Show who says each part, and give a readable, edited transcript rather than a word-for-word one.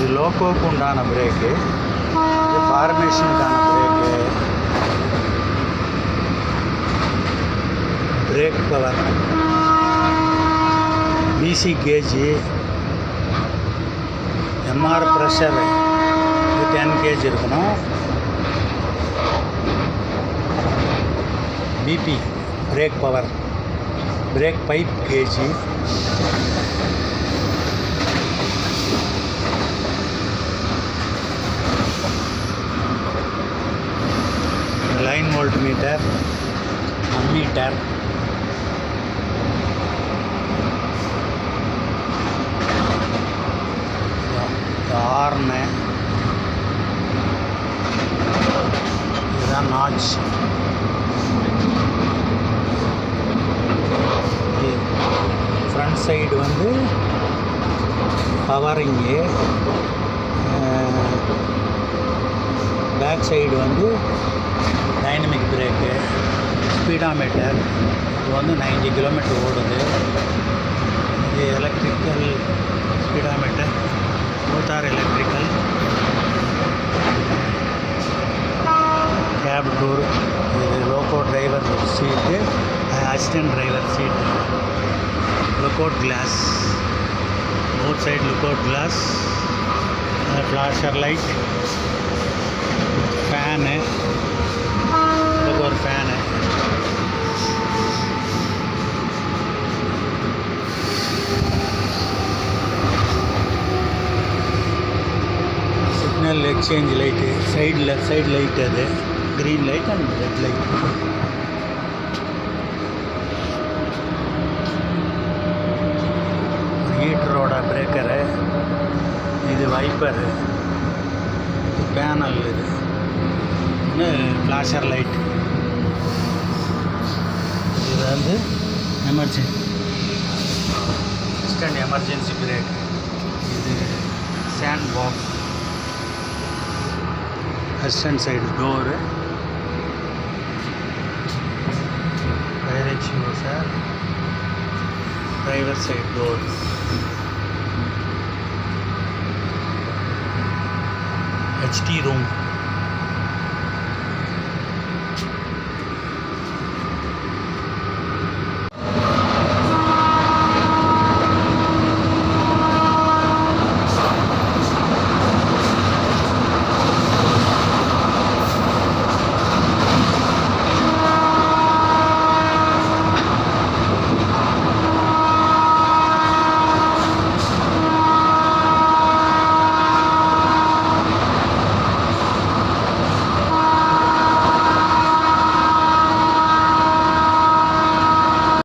Speaker 1: இது லோக்கோவுக்கு உண்டான பிரேக்கு, இது ஃபார்மேஷனுக்கான brake. Brake power, BC gauge, MR pressure இது 10 கேஜி இருக்கணும். BP brake power, brake pipe gauge, line voltmeter, ammeter, horn, இதுதான் நாட்ச். ஃப்ரண்ட் சைடு வந்து பவரிங்கு, பேக் சைடு வந்து டைனமிக் பிரேக்கு, ஸ்பீடாமீட்டர். இது வந்து 90 கிலோமீட்டர் ஓடுது. இது electrical speedometer, motor electrical. Cab door, இது loco driver seat, assistant driver seat. Lookout glass, both side lookout glass, flasher light, fan, இதுக்கு ஒரு fan. Signal exchange light, left side light, அது green light and red light. ஹீட்டரோட breaker, இது wiper, panel, இது flasher light. இது வந்து instant emergency brake. இது sand box, assistant side door, fire extinguisher, driver side door. HT room.